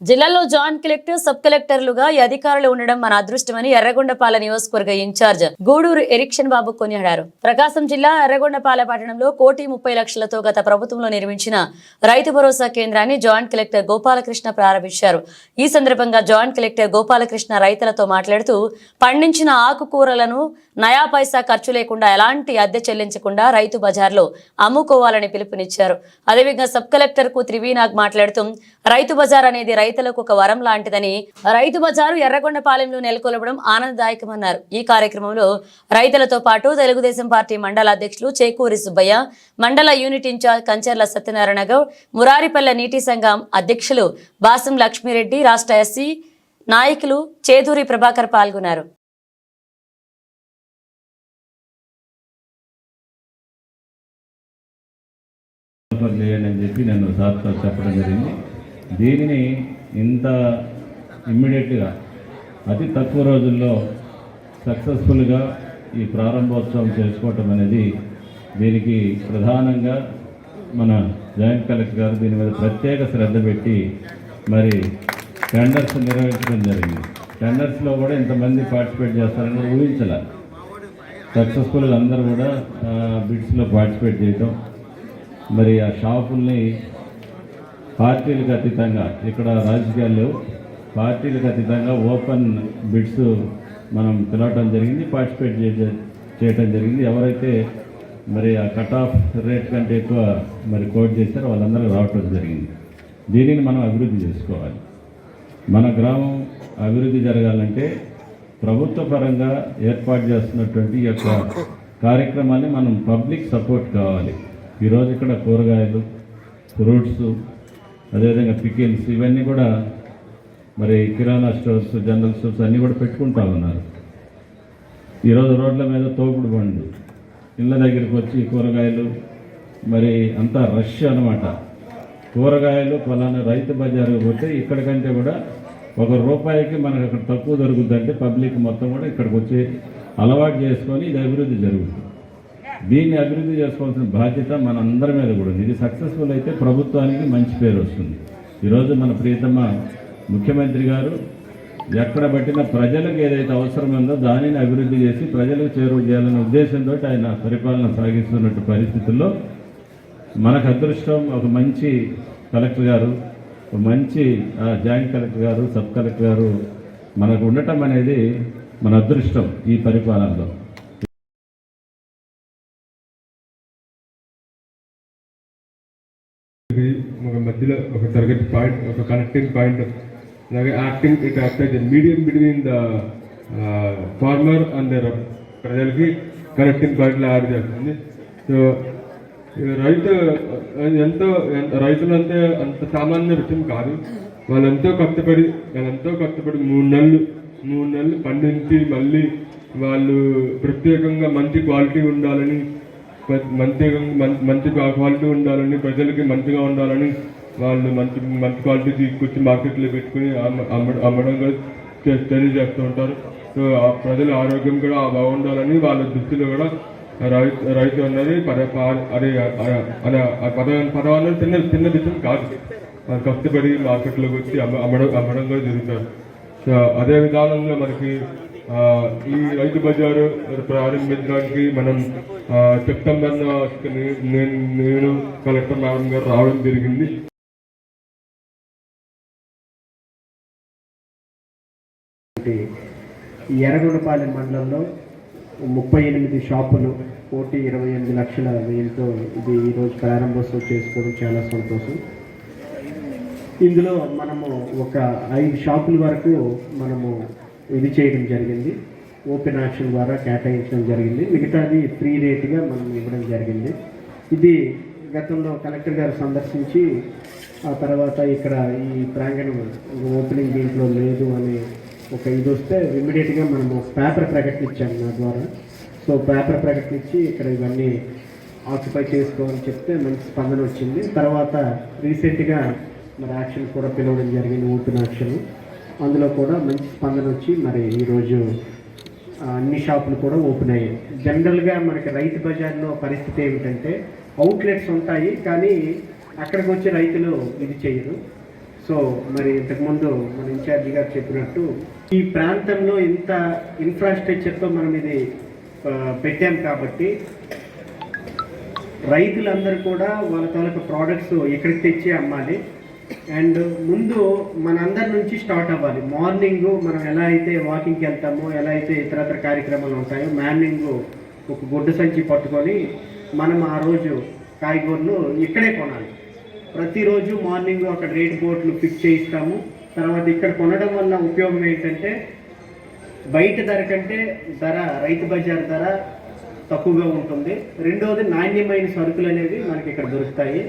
జిల్లాలో joint collector sub కలెక్టర్లుగా ఈ అధికారులు ఉండడం మన అదృష్టమని ఎర్రగొండపాల నియోజకవర్గ ఇన్ఛార్జ్ గూడూరు ఎరిక్షన్ బాబు కొనియాడారు. ప్రకాశం జిల్లా ఎర్రగొండపాల పట్టణంలో 1,30,00,000లతో గత ప్రభుత్వంలో నిర్మించిన రైతు భరోసా కేంద్రాన్ని జాయింట్ కలెక్టర్ గోపాలకృష్ణ ప్రారంభించారు. ఈ సందర్భంగా జాయింట్ కలెక్టర్ గోపాలకృష్ణ రైతులతో మాట్లాడుతూ పండించిన ఆకుకూరలను నయా పైసా ఖర్చు లేకుండా ఎలాంటి అద్దె చెల్లించకుండా రైతు బజార్లో అమ్ముకోవాలని పిలుపునిచ్చారు. అదేవిధంగా సబ్ కలెక్టర్ కు త్రివీనాగ్ మాట్లాడుతూ రైతు బజార్ అనేది రైతులకు ఒక వరం లాంటిదని, రైతు బజారు ఎర్రగొండపాలెంలో నెలకొల్పడం ఆనందదాయకమన్నారు. ఈ కార్యక్రమంలో రైతులతో పాటు తెలుగుదేశం పార్టీ మండల అధ్యక్షులు చేకూరి సుబ్బయ్య, మండల యూనిట్ ఇన్ఛార్జ్ కంచర్ల సత్యనారాయణ గౌడ్, మురారిపల్లె నీటి సంఘం అధ్యక్షులు బాసం లక్ష్మీరెడ్డి, రాష్ట్ర ఎస్సీ నాయకులు చేదూరి ప్రభాకర్ పాల్గొన్నారు. అని చెప్పి నన్ను సార్తో చెప్పడం జరిగింది. దీనిని ఇంత ఇమ్మీడియట్గా అతి తక్కువ రోజుల్లో సక్సెస్ఫుల్గా ఈ ప్రారంభోత్సవం చేసుకోవటం అనేది దీనికి ప్రధానంగా మన జాయింట్ కలెక్టర్ గారు దీని మీద ప్రత్యేక శ్రద్ధ పెట్టి మరి టెండర్స్ నిర్వహించడం జరిగింది. టెండర్స్లో కూడా ఇంతమంది పార్టిసిపేట్ చేస్తారని ఊహించాల. సక్సెస్ఫుల్గా అందరూ కూడా బిడ్స్లో పార్టిసిపేట్ చేయటం, మరి ఆ షాపుల్ని పార్టీలకు అతీతంగా, ఇక్కడ రాజకీయాలు పార్టీలకు అతీతంగా ఓపెన్ బిడ్స్ మనం పిలవటం జరిగింది, పార్టిసిపేట్ చేయటం జరిగింది. ఎవరైతే మరి ఆ కట్ ఆఫ్ రేట్ కంటే ఎక్కువ మరి కోట్ చేశారో వాళ్ళందరూ రావటం జరిగింది. దీనిని మనం అభివృద్ధి చేసుకోవాలి. మన గ్రామం అభివృద్ధి జరగాలంటే ప్రభుత్వ పరంగా ఏర్పాటు చేస్తున్నటువంటి ఈ యొక్క కార్యక్రమాన్ని మనం పబ్లిక్ సపోర్ట్ కావాలి. ఈరోజు ఇక్కడ కూరగాయలు, ఫ్రూట్స్, అదేవిధంగా పికిల్స్ ఇవన్నీ కూడా మరి కిరాణా స్టోర్స్, జనరల్ స్టోర్స్ అన్నీ కూడా పెట్టుకుంటా ఉన్నారు. ఈరోజు రోడ్ల మీద తోపుడు బండ్లు, ఇళ్ళ దగ్గరికి వచ్చి కూరగాయలు, మరి అంతా రష్ అనమాట. కూరగాయలు పలానా రైతు బజారుకు పోతే ఇక్కడ కంటే కూడా ₹1 మనకు అక్కడ తక్కువ దొరుకుతుందంటే పబ్లిక్ మొత్తం కూడా ఇక్కడికి వచ్చి అలవాటు చేసుకొని ఇది అభివృద్ధి జరుగుతుంది. దీన్ని అభివృద్ధి చేసుకోవాల్సిన బాధ్యత మనందరి మీద కూడా ఉంది. ఇది సక్సెస్ఫుల్ అయితే ప్రభుత్వానికి మంచి పేరు వస్తుంది. ఈరోజు మన ప్రియతమ ముఖ్యమంత్రి గారు ఎక్కడ పట్టిన ప్రజలకు ఏదైతే అవసరం ఉందో దానిని అభివృద్ధి చేసి ప్రజలకు చేరువ చేయాలనే ఉద్దేశంతో ఆయన పరిపాలన సాగిస్తున్నట్టు పరిస్థితుల్లో మనకు అదృష్టం ఒక మంచి కలెక్టర్ గారు, ఒక మంచి జాయింట్ కలెక్టర్ గారు, సబ్ కలెక్టర్ గారు మనకు ఉండటం అనేది మన అదృష్టం ఈ పరిపాలనలో. ఒక మధ్యలో ఒక తరగతి పాయింట్, ఒక కనెక్టింగ్ పాయింట్, అలాగే it act as medium between the farmer and ప్రజలకి కనెక్టింగ్ పాయింట్లో యాడ్ చేస్తుంది. సో రైతులంతా అంత సామాన్య విషయం కాదు. వాళ్ళెంతో కష్టపడి 3 నెలలు పండించి మళ్ళీ వాళ్ళు ప్రత్యేకంగా మంచి క్వాలిటీ ఉండాలని, మంచి క్వాలిటీ ఉండాలని, ప్రజలకి మంచిగా ఉండాలని వాళ్ళు మంచి క్వాలిటీ తీసుకొచ్చి మార్కెట్లో పెట్టుకుని అమ్మడం కూడా తెలియజేస్తూ ఉంటారు. సో ఆ ప్రజల ఆరోగ్యం కూడా బాగుండాలని వాళ్ళ దృష్టిలో కూడా రైతు అన్నది పదవాళ్ళు చిన్న విషయం కాదు. కష్టపడి మార్కెట్లోకి వచ్చి అమ్మడం కూడా జరుగుతారు. సో అదే విధానంలో మనకి ఈ రైతు బజారు ప్రారంభించడానికి మనం సెప్టెంబర్ నేను కలెక్టర్ మేడం గారు రావడం జరిగింది. ఎర్రగొండపాలెం మండలంలో 38 షాపులు, 1,28,00,000 వ్యయంతో ఇది ఈరోజు ప్రారంభోత్సవం చేసుకోవడం చాలా సంతోషం. ఇందులో మనము ఒక 5 షాపుల వరకు మనము ఇది చేయడం జరిగింది, ఓపెన్ యాక్షన్ ద్వారా కేటాయించడం జరిగింది. మిగతాది ఫ్రీ రేట్గా మనం ఇవ్వడం జరిగింది. ఇది గతంలో కలెక్టర్ గారు సందర్శించి ఆ తర్వాత ఇక్కడ ఈ ప్రాంగణం ఓపెనింగ్ దీంట్లో లేదు అని ఒక ఇది వస్తే ఇమ్మీడియట్గా మనము పేపర్ ప్రకటన ఇచ్చాము నా ద్వారా. సో పేపర్ ప్రకటన ఇచ్చి ఇక్కడ ఇవన్నీ ఆక్యుపై చేసుకోవాలని చెప్తే మంచి స్పందన వచ్చింది. తర్వాత రీసెంట్గా మరి యాక్షన్ కూడా పిలవడం జరిగింది, ఓపెన్ యాక్షన్. అందులో కూడా మంచి స్పందన వచ్చి మరి ఈరోజు అన్ని షాపులు కూడా ఓపెన్ అయ్యాయి. జనరల్గా మనకి రైతు బజార్లో పరిస్థితి ఏమిటంటే అవుట్లెట్స్ ఉంటాయి, కానీ అక్కడికి వచ్చి రైతులు ఇది చేయరు. సో మరి ఇంతకుముందు మన ఇన్ఛార్జి గారు చెప్పినట్టు ఈ ప్రాంతంలో ఇంత ఇన్ఫ్రాస్ట్రక్చర్తో మనం ఇది పెట్టాం కాబట్టి రైతులందరూ కూడా వాళ్ళ తాలూకా ప్రోడక్ట్స్ ఎక్కడికి తెచ్చి అమ్మాలి. అండ్ ముందు మనందరి నుంచి స్టార్ట్ అవ్వాలి. మార్నింగ్ మనం ఎలా అయితే వాకింగ్కి వెళ్తామో, ఎలా అయితే ఇతరత్ర కార్యక్రమాలు ఉంటాయో, మార్నింగ్ ఒక గుడ్డ సంచి పట్టుకొని మనం ఆ రోజు కాయగూరలు ఇక్కడే కొనాలి. ప్రతిరోజు మార్నింగ్ అక్కడ రేట్ బోర్డులు ఫిక్స్ చేయిస్తాము. తర్వాత ఇక్కడ కొనడం వల్ల ఉపయోగం ఏంటంటే బయట ధర కంటే రైతు బజార్ ధర తక్కువగా ఉంటుంది. రెండవది నాణ్యమైన సరుకులు అనేవి మనకి ఇక్కడ దొరుకుతాయి.